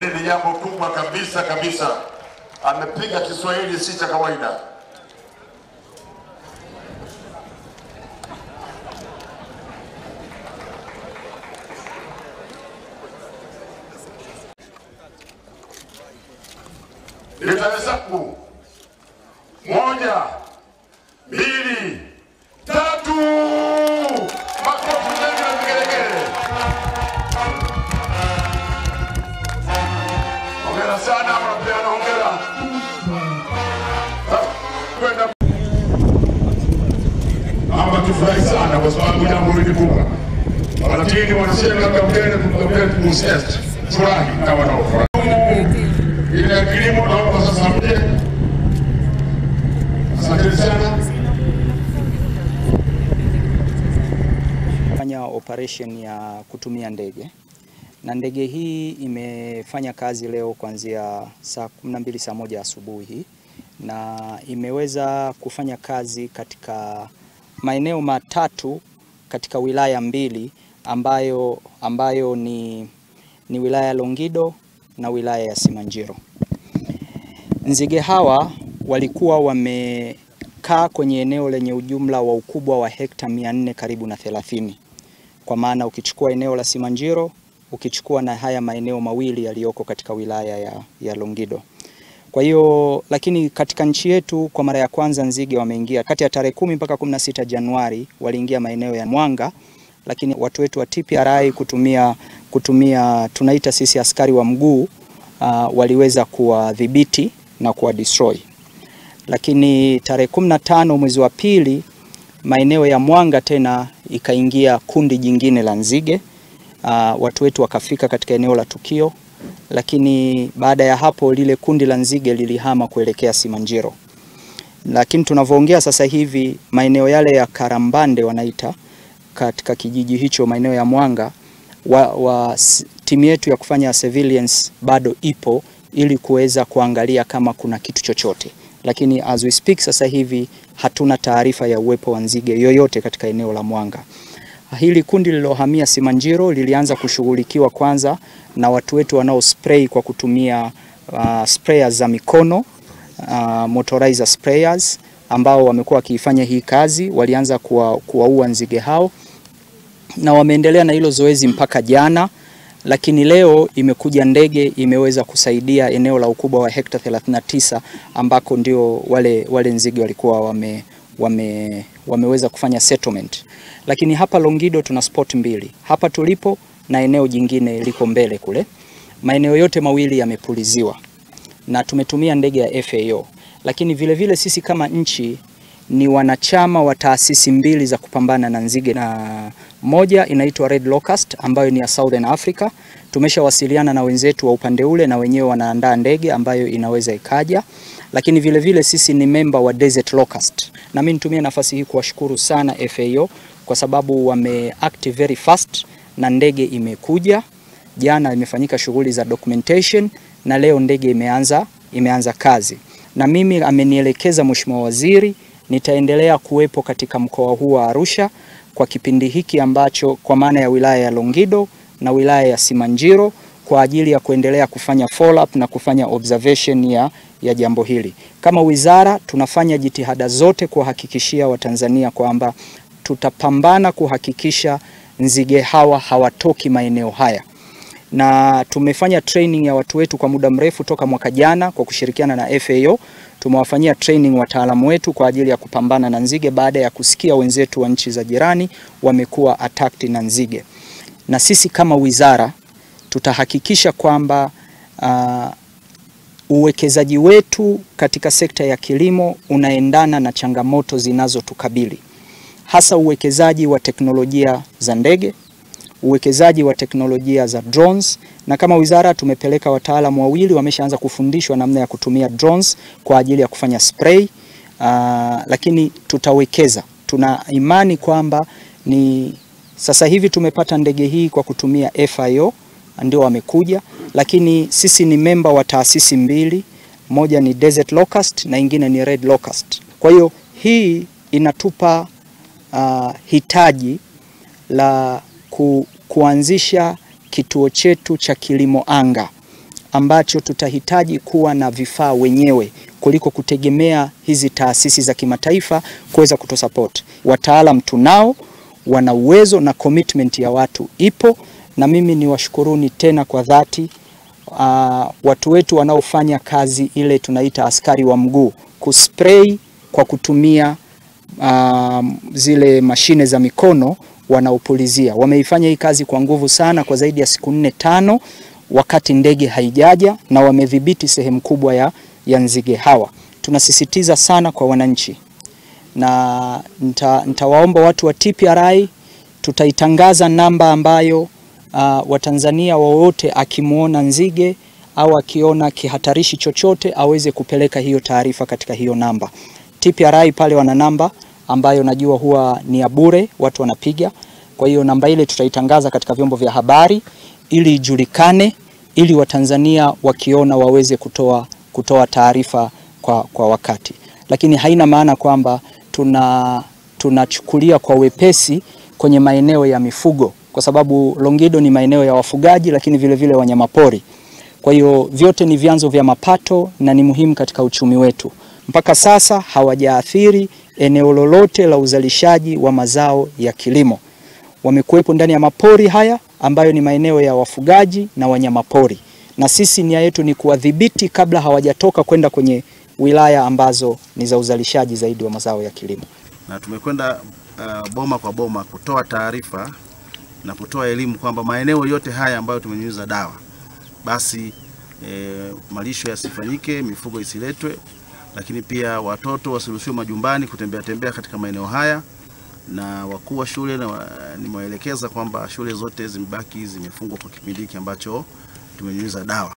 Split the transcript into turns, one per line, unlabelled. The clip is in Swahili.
Ni jambo kubwa kabisa. Amepiga Kiswahili si cha kawaida. Nitahesabu 1, 2, 3. Makofi mengi na vigelegele. Hongera sana, wanapeana hongera. Hapa tufurahi sana kwa sababu jambo hili kubwa. Walatini wanasema kabla kumsest. Furahi kama na furahi. Ile kilimo naomba sasa mje. Asante sana.
Fanya operation ya kutumia ndege. Na ndege hii imefanya kazi leo kuanzia saa 12 saa 1 asubuhi na imeweza kufanya kazi katika maeneo matatu katika wilaya mbili ambayo ni wilaya ya Longido na wilaya ya Simanjiro. Nzige hawa walikuwa wamekaa kwenye eneo lenye ujumla wa ukubwa wa hekta 400 karibu na 30. Kwa maana ukichukua eneo la Simanjiro, ukichukua na haya maeneo mawili yaliyoko katika wilaya ya Longido. Kwa hiyo lakini katika nchi yetu kwa mara ya kwanza nzige wameingia kati ya tarehe 10 mpaka 16 Januari waliingia maeneo ya Mwanga, lakini watu wetu wa TPRI kutumia tunaita sisi askari wa mguu waliweza kuwadhibiti na kuwa destroy. Lakini tarehe 15 mwezi wa pili maeneo ya Mwanga tena ikaingia kundi jingine la nzige. Watu wetu wakafika katika eneo la tukio, lakini baada ya hapo lile kundi la nzige lilihama kuelekea Simanjiro. Lakini tunavyoongea sasa hivi maeneo yale ya Karambande wanaita katika kijiji hicho maeneo ya Mwanga timu yetu ya kufanya surveillance bado ipo ili kuweza kuangalia kama kuna kitu chochote. Lakini as we speak sasa hivi hatuna taarifa ya uwepo wa nzige yoyote katika eneo la Mwanga. Hili kundi lilohamia Simanjiro lilianza kushughulikiwa kwanza na watu wetu wanao spray kwa kutumia sprayers za mikono, motorizer sprayers ambao wamekuwa wakifanya hii kazi. Walianza kuwaua nzige hao na wameendelea na hilo zoezi mpaka jana, lakini leo imekuja ndege imeweza kusaidia eneo la ukubwa wa hekta 39 ambako ndio wale nzige walikuwa wameweza kufanya settlement. Lakini hapa Longido tuna spot mbili. Hapa tulipo na eneo jingine liko mbele kule. Maeneo yote mawili yamepuliziwa na tumetumia ndege ya FAO. Lakini vile vile sisi kama nchi ni wanachama wa taasisi mbili za kupambana na nzige, na moja inaitwa Red Locust ambayo ni ya Southern Africa. Tumeshawasiliana na wenzetu wa upande ule na wenyewe wanaandaa ndege ambayo inaweza ikaja. Lakini vile vile sisi ni member wa Desert Locust. Na mimi nitumie nafasi hii kuwashukuru sana FAO kwa sababu wameact very fast na ndege imekuja. Jana imefanyika shughuli za documentation na leo ndege imeanza kazi. Na mimi amenielekeza Mheshimiwa Waziri nitaendelea kuwepo katika mkoa huu wa Arusha kwa kipindi hiki ambacho kwa maana ya wilaya ya Longido na wilaya ya Simanjiro kwa ajili ya kuendelea kufanya follow up na kufanya observation ya jambo hili. Kama wizara tunafanya jitihada zote kuhakikishia Watanzania kwamba tutapambana kuhakikisha nzige hawa hawatoki maeneo haya. Na tumefanya training ya watu wetu kwa muda mrefu toka mwaka jana kwa kushirikiana na FAO. Tumewafanyia training wataalamu wetu kwa ajili ya kupambana na nzige baada ya kusikia wenzetu wa nchi za jirani wamekuwa attacked na nzige. Na sisi kama wizara tutahakikisha kwamba uwekezaji wetu katika sekta ya kilimo unaendana na changamoto zinazotukabili. Hasa uwekezaji wa teknolojia za ndege, uwekezaji wa teknolojia za drones, na kama wizara tumepeleka wataalamu wawili wameshaanza kufundishwa namna ya kutumia drones kwa ajili ya kufanya spray. Lakini tutawekeza, tuna imani kwamba sasa hivi tumepata ndege hii kwa kutumia FAO ndio wamekuja, lakini sisi ni member wa taasisi mbili, moja ni Desert Locust na ingine ni Red Locust. Kwa hiyo hii inatupa hitaji la kuanzisha kituo chetu cha kilimo anga ambacho tutahitaji kuwa na vifaa wenyewe kuliko kutegemea hizi taasisi za kimataifa kuweza kutusupport. Wataalam tunao, wana uwezo na commitment ya watu ipo, na mimi ni washukuruni tena kwa dhati watu wetu wanaofanya kazi ile tunaita askari wa mguu, kuspray kwa kutumia zile mashine za mikono wanaopulizia. Wameifanya hii kazi kwa nguvu sana kwa zaidi ya siku 4-5 wakati ndege haijaja, na wamedhibiti sehemu kubwa ya nzige hawa. Tunasisitiza sana kwa wananchi, na nitawaomba watu wa TPRI, tutaitangaza namba ambayo Watanzania wowote akimuona nzige au akiona kihatarishi chochote aweze kupeleka hiyo taarifa katika hiyo namba. TPRI pale wana namba ambayo najua huwa ni ya bure, watu wanapiga. Kwa hiyo namba ile tutaitangaza katika vyombo vya habari ili ijulikane, ili Watanzania wakiona waweze kutoa taarifa kwa wakati. Lakini haina maana kwamba tunachukulia kwa wepesi kwenye maeneo ya mifugo, kwa sababu Longido ni maeneo ya wafugaji lakini vile vile wanyamapori. Kwa hiyo vyote ni vyanzo vya mapato na ni muhimu katika uchumi wetu. Mpaka sasa hawajaathiri eneo lolote la uzalishaji wa mazao ya kilimo. Wamekuwepo ndani ya mapori haya ambayo ni maeneo ya wafugaji na wanyamapori. Na sisi nia yetu ni kuwadhibiti kabla hawajatoka kwenda kwenye wilaya ambazo ni za uzalishaji zaidi wa mazao ya kilimo.
Na tumekwenda boma kwa boma kutoa taarifa na kutoa elimu kwamba maeneo yote haya ambayo tumenyunyiza dawa, basi malisho yasifanyike, mifugo isiletwe, lakini pia watoto wasiruhusiwe majumbani kutembea katika maeneo haya. Na wakuu wa shule nimewaelekeza kwamba shule zote zimebaki zimefungwa kwa kipindi hiki ambacho tumenyunyiza dawa.